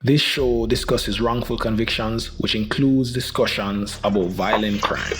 This show discusses wrongful convictions, which includes discussions about violent crimes.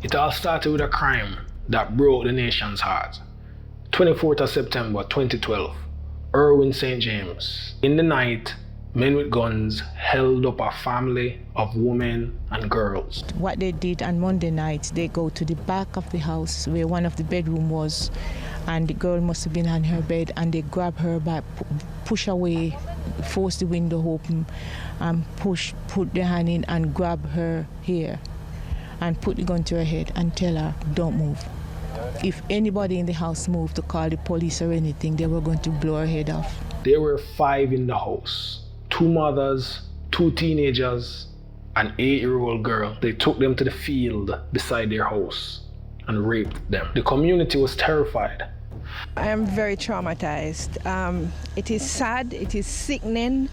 It all started with a crime that broke the nation's heart. 24th of September 2012, Irwin, St. James. In the night, men with guns held up a family of women and girls. What they did on Monday night, they go to the back of the house where one of the bedroom was, and the girl must have been on her bed, and they grab her by push away, force the window open, and put their hand in and grab her hair and put the gun to her head and tell her, don't move. If anybody in the house moved to call the police or anything, they were going to blow her head off. There were 5 in the house. 2 mothers, 2 teenagers, an 8-year-old girl. They took them to the field beside their house and raped them. The community was terrified. I am very traumatized. It is sad, it is sickening.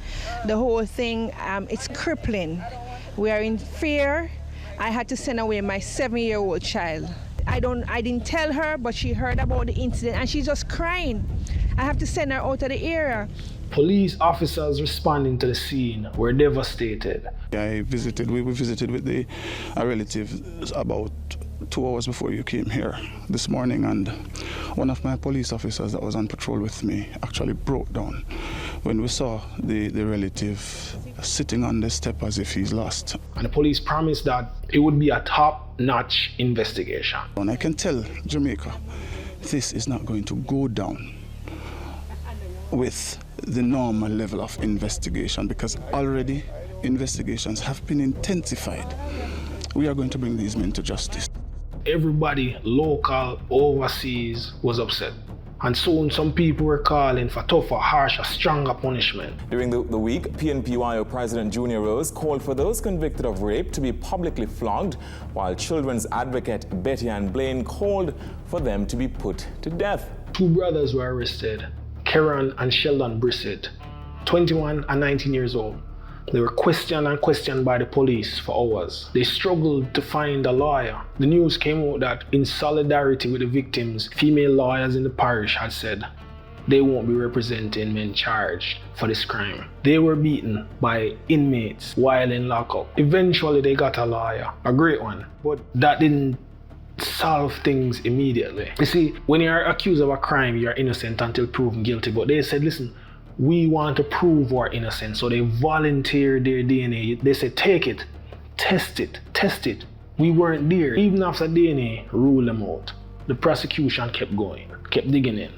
The whole thing, it's crippling. We are in fear. I had to send away my 7-year-old child. I didn't tell her, but she heard about the incident and she's just crying. I have to send her out of the area. Police officers responding to the scene were devastated. We visited with a relative about 2 hours before you came here this morning, and one of my police officers that was on patrol with me actually broke down when we saw the relative sitting on the step as if he's lost. And the police promised that it would be a top-notch investigation. And I can tell Jamaica, this is not going to go down with the normal level of investigation, because already investigations have been intensified. We are going to bring these men to justice. Everybody, local, overseas, was upset. And soon some people were calling for tougher, harsher, stronger punishment. During the week, PNPYO President Junior Rose called for those convicted of rape to be publicly flogged, while children's advocate Betty Ann Blaine called for them to be put to death. 2 brothers were arrested, Kieran and Sheldon Brissett, 21 and 19 years old. They were questioned by the police for hours. They struggled to find a lawyer. The news came out that in solidarity with the victims, female lawyers in the parish had said they won't be representing men charged for this crime. They were beaten by inmates while in lockup. Eventually they got a lawyer, a great one, but that didn't solve things immediately. You see, when you're accused of a crime, you're innocent until proven guilty. But they said, listen, we want to prove we're innocent. So they volunteered their DNA. They said, take it, test it. We weren't there. Even after DNA ruled them out, the prosecution kept going, kept digging in.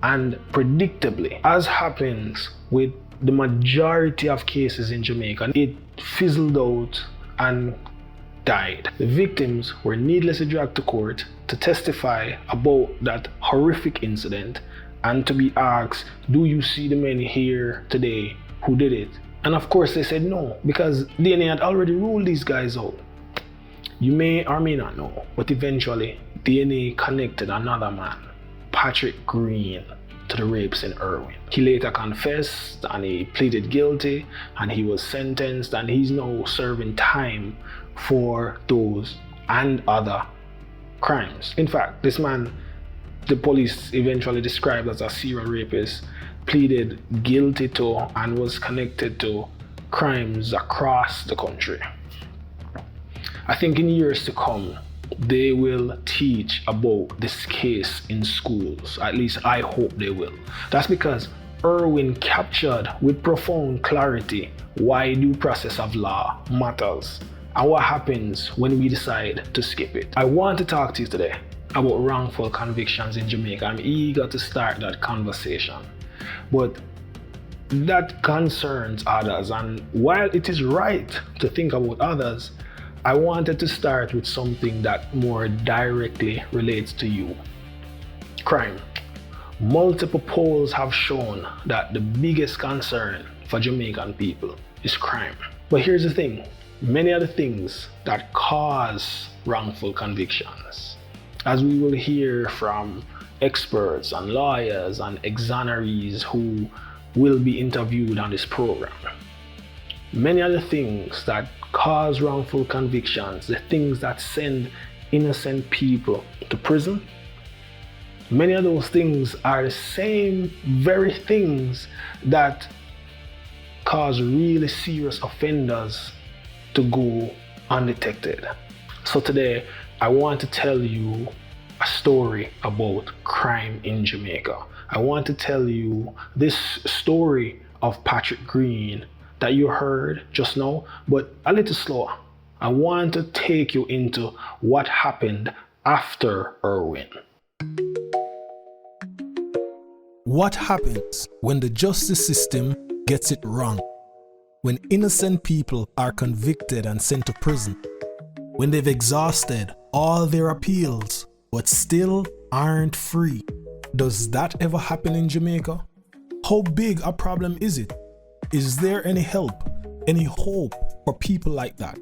And predictably, as happens with the majority of cases in Jamaica, it fizzled out and died. The victims were needlessly dragged to court to testify about that horrific incident and to be asked, do you see the men here today who did it? And of course they said no, because DNA had already ruled these guys out. You may or may not know, but eventually DNA connected another man, Patrick Green, to the rapes in Irwin. He later confessed and he pleaded guilty and he was sentenced, and he's now serving time for those and other crimes. In fact, this man, the police eventually described as a serial rapist, pleaded guilty to and was connected to crimes across the country. I think in years to come, they will teach about this case in schools. At least I hope they will. That's because Irwin captured with profound clarity why due process of law matters and what happens when we decide to skip it. I want to talk to you today about wrongful convictions in Jamaica. I'm eager to start that conversation. But that concerns others, and while it is right to think about others, I wanted to start with something that more directly relates to you. Crime. Multiple polls have shown that the biggest concern for Jamaican people is crime. But here's the thing. Many of the things that cause wrongful convictions, as we will hear from experts and lawyers and exonerees who will be interviewed on this program, many of the things that cause wrongful convictions, the things that send innocent people to prison, many of those things are the same very things that cause really serious offenders to go undetected. So today, I want to tell you a story about crime in Jamaica. I want to tell you this story of Patrick Green that you heard just now, but a little slower. I want to take you into what happened after Irwin. What happens when the justice system gets it wrong? When innocent people are convicted and sent to prison? When they've exhausted all their appeals but still aren't free? Does that ever happen in Jamaica? How big a problem is it? Is there any help, any hope for people like that?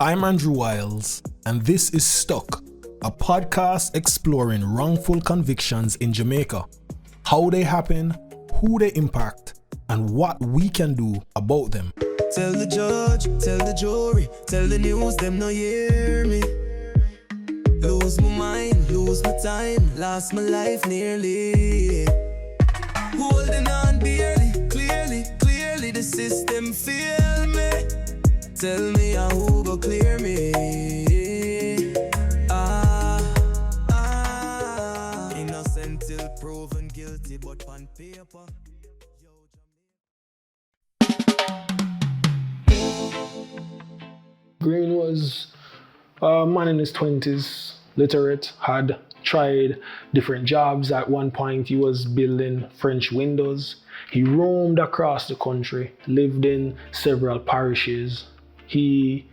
I'm Andrew Wiles, and this is Stuck, a podcast exploring wrongful convictions in Jamaica, how they happen, who they impact, and what we can do about them. Tell the judge, tell the jury, tell the news, them no hear me. Lose my mind, lose my time, lost my life nearly. Holding on barely, clearly the system feel me. Tell me who go clear me. Innocent till proven guilty, but on paper. Green was a man in his 20s, literate, had tried different jobs. At one point, he was building French windows. He roamed across the country, lived in several parishes. He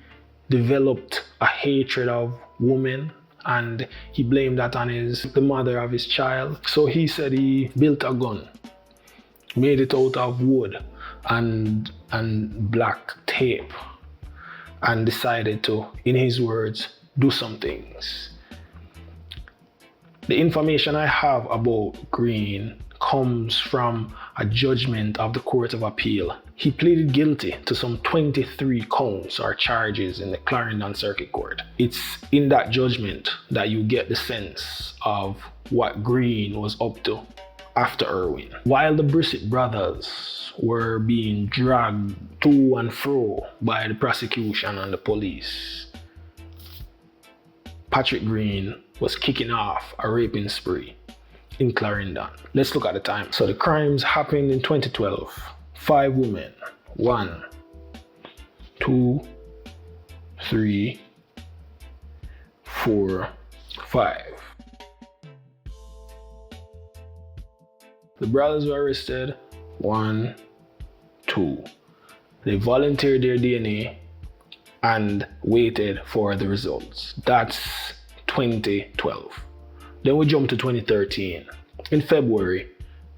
developed a hatred of women, and he blamed that on the mother of his child. So he said he built a gun, made it out of wood and black tape, and decided to, in his words, do some things. The information I have about Green comes from a judgment of the Court of Appeal. He pleaded guilty to some 23 counts or charges in the Clarendon Circuit Court. It's in that judgment that you get the sense of what Green was up to after Irwin. While the Brissett brothers were being dragged to and fro by the prosecution and the police, Patrick Green was kicking off a raping spree in Clarendon. Let's look at the time. So the crimes happened in 2012. 5 women. 1, 2, 3, 4, 5. The brothers were arrested. 1, 2. They volunteered their DNA and waited for the results. That's 2012. Then we jump to 2013. In February,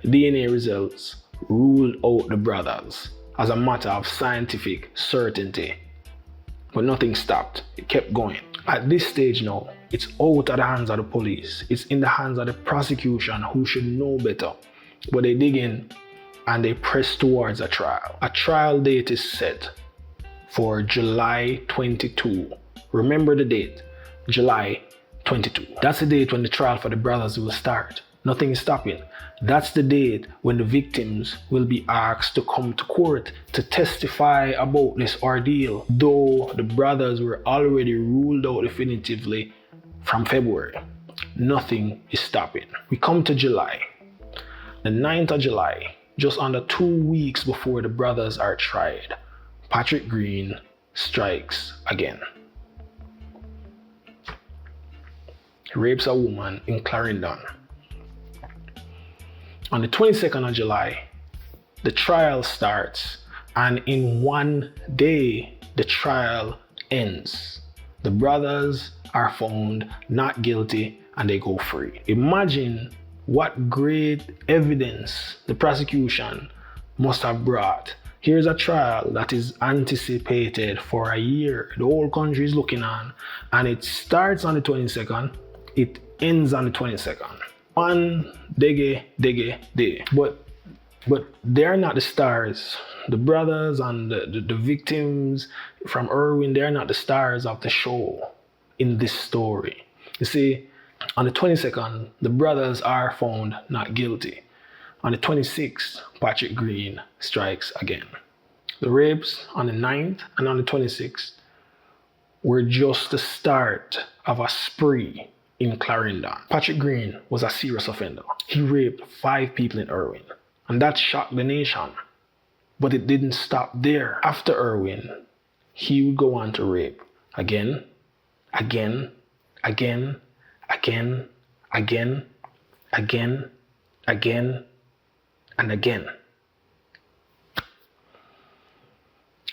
DNA results ruled out the brothers as a matter of scientific certainty. But nothing stopped. It kept going. At this stage now, it's out of the hands of the police. It's in the hands of the prosecution, who should know better. But they dig in and they press towards a trial. A trial date is set for July 22. Remember the date, July 22. That's the date when the trial for the brothers will start. Nothing is stopping. That's the date when the victims will be asked to come to court to testify about this ordeal, though the brothers were already ruled out definitively from February. Nothing is stopping. We come to July. The 9th of July, just under 2 weeks before the brothers are tried, Patrick Green strikes again. He rapes a woman in Clarendon. On the 22nd of July, the trial starts, and in 1 day, the trial ends. The brothers are found not guilty and they go free. Imagine what great evidence the prosecution must have brought. Here's a trial that is anticipated for a year. The whole country is looking on, and it starts on the 22nd, it ends on the 22nd. One day. But But they're not the stars. The brothers and the victims from Irwin, they're not the stars of the show in this story. You see, on the 22nd, the brothers are found not guilty. On the 26th, Patrick Green strikes again. The rapes on the 9th and on the 26th were just the start of a spree in Clarendon. Patrick Green was a serious offender. He raped 5 people in Irwin, and that shocked the nation. But it didn't stop there. After Irwin, he would go on to rape again, again, again, again, again, again, again, and again.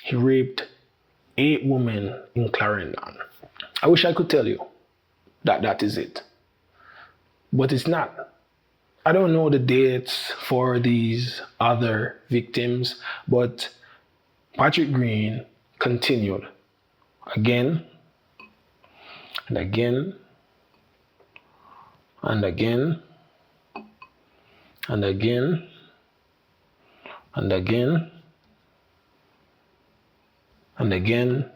He raped 8 women in Clarendon. I wish I could tell you that that is it, but it's not. I don't know the dates for these other victims, but Patrick Green continued again and again and again and again and again and again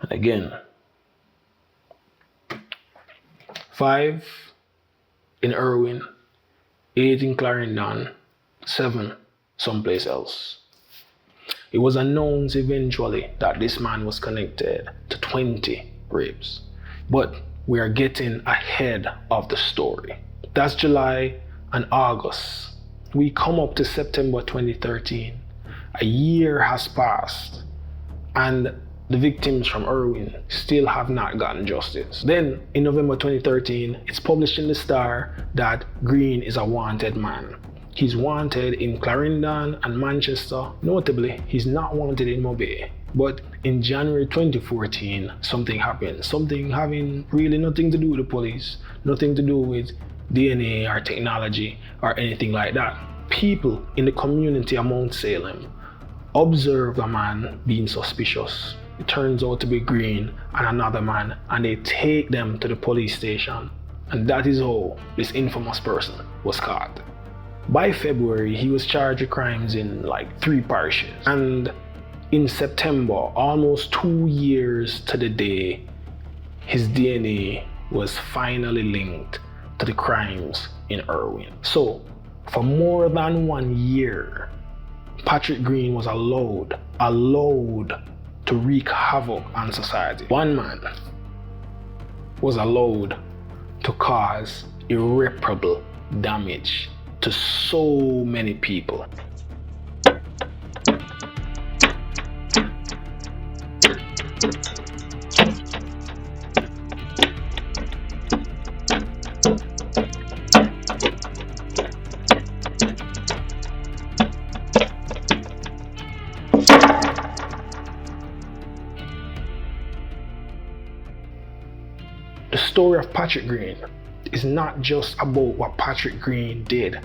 and again. 5 in Irwin, 8 in Clarendon, 7 someplace else. It was announced eventually that this man was connected to 20 rapes. But we are getting ahead of the story. That's July and August. We come up to September 2013. A year has passed and the victims from Irwin still have not gotten justice. Then in November 2013, it's published in the Star that Green is a wanted man. He's wanted in Clarendon and Manchester. Notably, he's not wanted in Mobay. But in January 2014, something happened. Something having really nothing to do with the police, nothing to do with DNA or technology or anything like that. People in the community of Mount Salem observed a man being suspicious. It turns out to be Green and another man, and they take them to the police station. And that is how this infamous person was caught. By February, he was charged with crimes in like 3 parishes. And in September, almost 2 years to the day, his DNA was finally linked to the crimes in Irwin. So, for more than 1 year, Patrick Green was allowed to wreak havoc on society. One man was allowed to cause irreparable damage to so many people. The story of Patrick Green is not just about what Patrick Green did,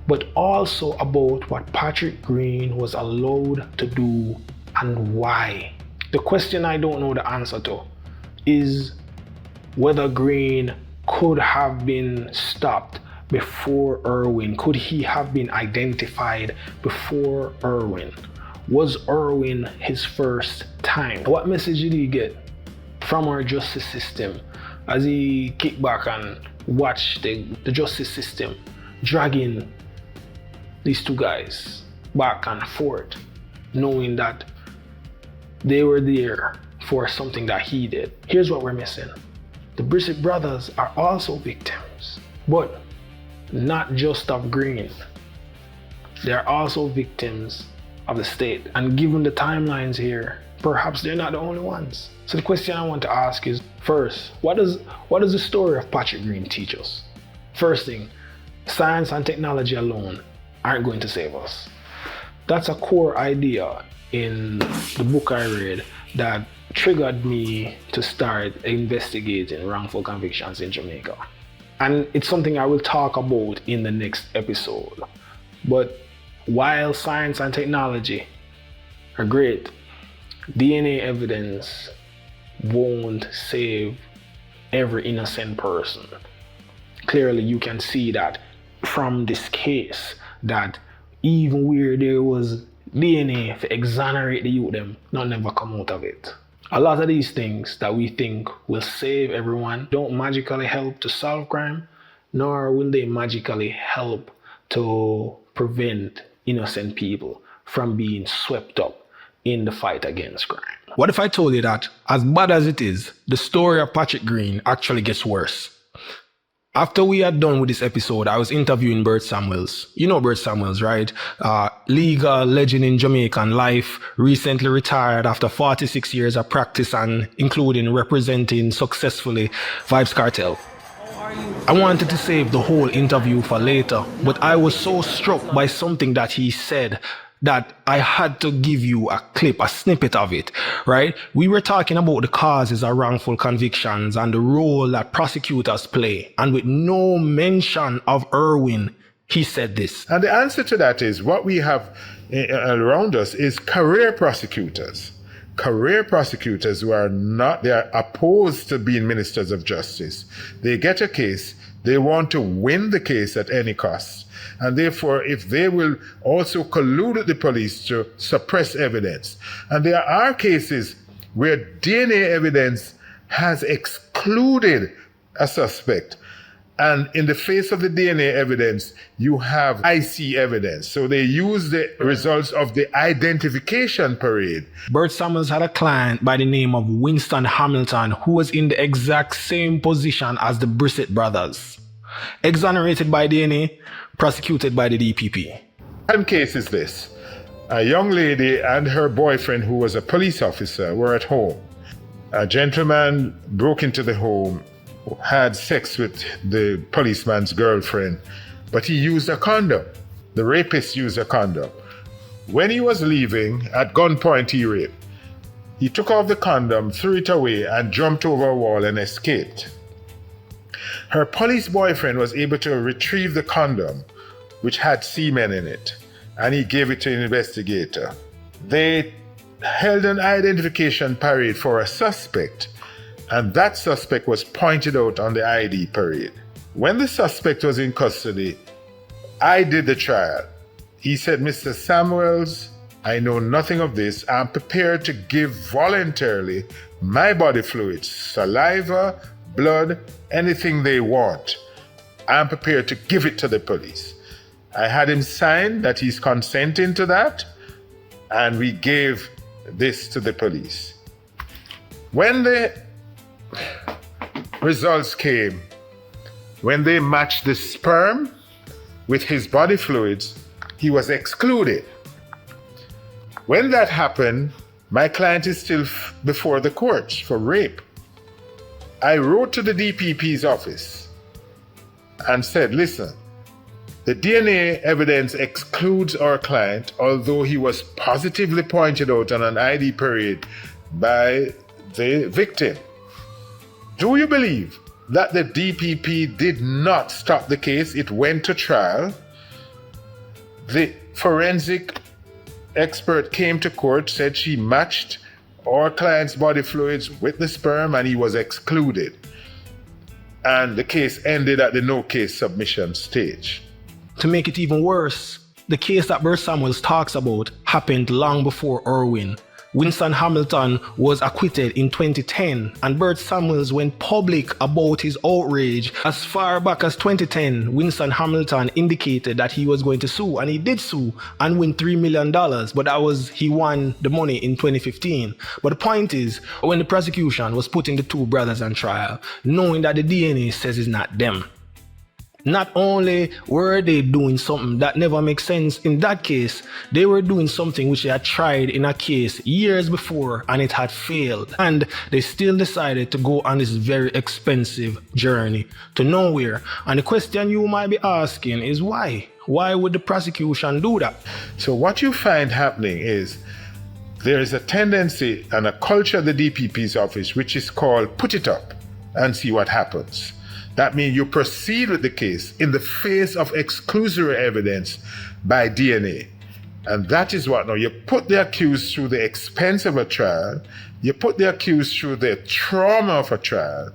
but also about what Patrick Green was allowed to do and why. The question I don't know the answer to is whether Green could have been stopped before Irwin. Could he have been identified before Irwin? Was Irwin his first time? What message did he get from our justice system as he kicked back and watched the justice system dragging these 2 guys back and forth, knowing that they were there for something that he did? Here's what we're missing. The Brissett brothers are also victims, but not just of Green. They're also victims of the state. And given the timelines here, perhaps they're not the only ones. So the question I want to ask is, first, what does the story of Patrick Green teach us? First thing, science and technology alone aren't going to save us. That's a core idea in the book I read that triggered me to start investigating wrongful convictions in Jamaica. And it's something I will talk about in the next episode. But while science and technology are great, DNA evidence won't save every innocent person. Clearly, you can see that from this case that even where there was DNA to exonerate the youth them, none never come out of it. A lot of these things that we think will save everyone don't magically help to solve crime, nor will they magically help to prevent innocent people from being swept up in the fight against crime. What if I told you that, as bad as it is, the story of Patrick Green actually gets worse? After we had done with this episode, I was interviewing Bert Samuels. You know Bert Samuels, right? Legal legend in Jamaican life, recently retired after 46 years of practice and including representing successfully Vybz Kartel. I wanted to save the whole interview for later, but I was so struck by something that he said that I had to give you a clip, a snippet of it, right? We were talking about the causes of wrongful convictions and the role that prosecutors play. And with no mention of Irwin, he said this. And the answer to that is what we have around us is career prosecutors. Career prosecutors who are not, they are opposed to being ministers of justice. They get a case, they want to win the case at any cost. And therefore, if they will also collude with the police to suppress evidence. And there are cases where DNA evidence has excluded a suspect. And in the face of the DNA evidence, you have IC evidence. So they use the results of the identification parade. Bert Samuels had a client by the name of Winston Hamilton who was in the exact same position as the Brissett brothers. Exonerated by DNA, prosecuted by the DPP. One case is this. A young lady and her boyfriend, who was a police officer, were at home. A gentleman broke into the home, had sex with the policeman's girlfriend, but he used a condom. The rapist used a condom. When he was leaving, at gunpoint he raped. He took off the condom, threw it away, and jumped over a wall and escaped. Her police boyfriend was able to retrieve the condom, which had semen in it, and he gave it to an investigator. They held an identification parade for a suspect, and that suspect was pointed out on the ID parade. When the suspect was in custody, I did the trial. He said, "Mr. Samuels, I know nothing of this. I'm prepared to give voluntarily my body fluids, saliva, blood, anything they want. I'm prepared to give it to the police." I had him sign that he's consenting to that, and we gave this to the police. When the results came, when they matched the sperm with his body fluids, he was excluded. When that happened, my client is still before the courts for rape. I wrote to the DPP's office and said, listen, the DNA evidence excludes our client, although he was positively pointed out on an ID parade by the victim. Do you believe that the DPP did not stop the case? It went to trial. The forensic expert came to court, said she matched our client's body fluids with the sperm, and he was excluded. And the case ended at the no case submission stage. To make it even worse, the case that Bert Samuels talks about happened long before Irwin. Winston Hamilton was acquitted in 2010, and Bert Samuels went public about his outrage. As far back as 2010, Winston Hamilton indicated that he was going to sue, and he did sue and win $3 million, but he won the money in 2015. But the point is, when the prosecution was putting the two brothers on trial, knowing that the DNA says it's not them, not only were they doing something that never makes sense in that case, they were doing something which they had tried in a case years before and it had failed. And they still decided to go on this very expensive journey to nowhere. And the question you might be asking is why? Why would the prosecution do that? So what you find happening is there is a tendency and a culture at the DPP's office which is called put it up and see what happens. That means you proceed with the case in the face of exclusory evidence by DNA. And that is what now you put the accused through the expense of a trial, you put the accused through the trauma of a trial,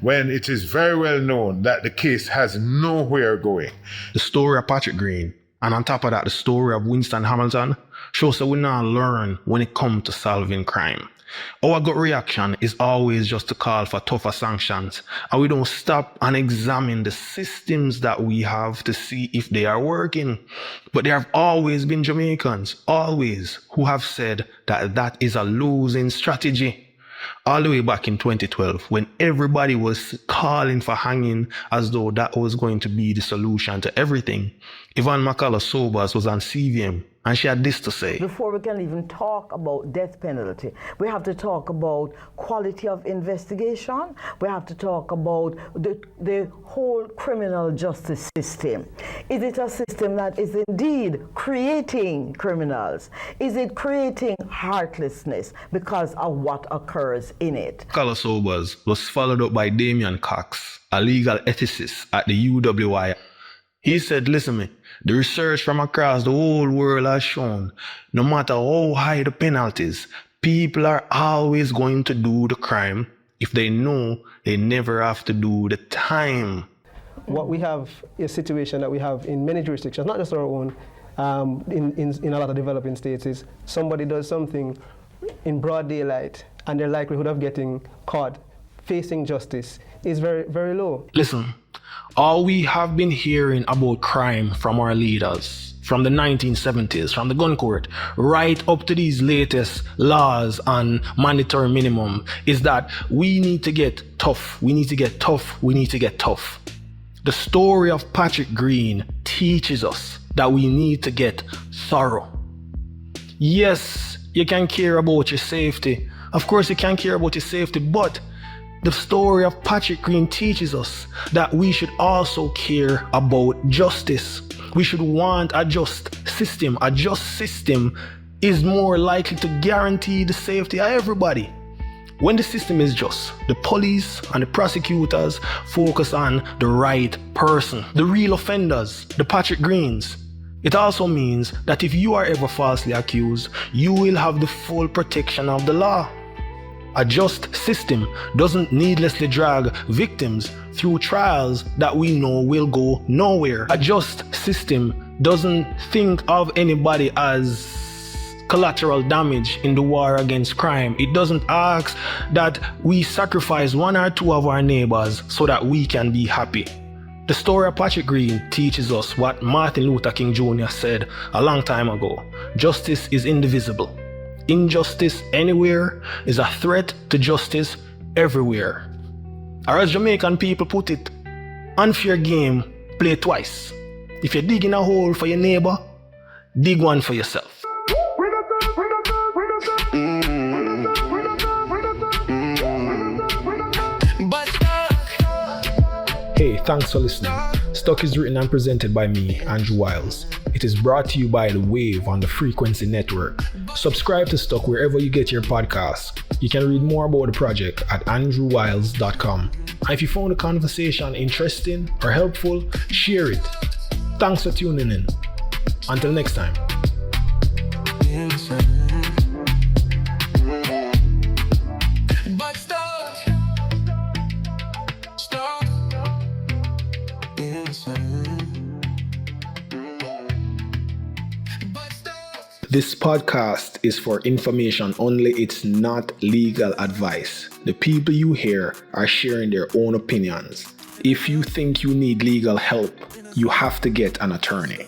when it is very well known that the case has nowhere going. The story of Patrick Green, and on top of that, the story of Winston Hamilton, shows that we now learn when it comes to solving crime. Our gut reaction is always just to call for tougher sanctions, and we don't stop and examine the systems that we have to see if they are working. But there have always been Jamaicans, always, who have said that that is a losing strategy. All the way back in 2012, when everybody was calling for hanging as though that was going to be the solution to everything, Yvonne McCullough-Sobers was on CVM, and she had this to say. Before we can even talk about death penalty, we have to talk about quality of investigation. We have to talk about the whole criminal justice system. Is it a system that is indeed creating criminals? Is it creating heartlessness because of what occurs in it? McCullough-Sobers was followed up by Damian Cox, a legal ethicist at the UWI. He said, listen me, the research from across the whole world has shown, no matter how high the penalties, people are always going to do the crime if they know they never have to do the time. What we have is a situation that we have in many jurisdictions, not just our own, in a lot of developing states, is somebody does something in broad daylight and their likelihood of getting caught, facing justice, is very, very low. Listen, all we have been hearing about crime from our leaders, from the 1970s, from the gun court, right up to these latest laws on mandatory minimum, is that we need to get tough, we need to get tough, we need to get tough. The story of Patrick Green teaches us that we need to get thorough. Yes, you can care about your safety. Of course you can care about your safety, but the story of Patrick Green teaches us that we should also care about justice. We should want a just system. A just system is more likely to guarantee the safety of everybody. When the system is just, the police and the prosecutors focus on the right person, the real offenders, the Patrick Greens. It also means that if you are ever falsely accused, you will have the full protection of the law. A just system doesn't needlessly drag victims through trials that we know will go nowhere. A just system doesn't think of anybody as collateral damage in the war against crime. It doesn't ask that we sacrifice one or two of our neighbors so that we can be happy. The story of Patrick Green teaches us what Martin Luther King Jr. said a long time ago. Justice is indivisible. Injustice anywhere is a threat to justice everywhere. Or as Jamaican people put it, unfair game, play twice. If you're digging a hole for your neighbor, dig one for yourself. Hey, thanks for listening. Stuck is written and presented by me, Andrew Wiles. It is brought to you by The Wave on the Frequency Network. Subscribe to Stuck wherever you get your podcasts. You can read more about the project at andrewwiles.com. And if you found the conversation interesting or helpful, share it. Thanks for tuning in. Until next time. This podcast is for information only. It's not legal advice. The people you hear are sharing their own opinions. If you think you need legal help, you have to get an attorney.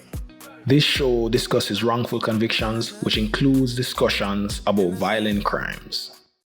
This show discusses wrongful convictions, which includes discussions about violent crimes.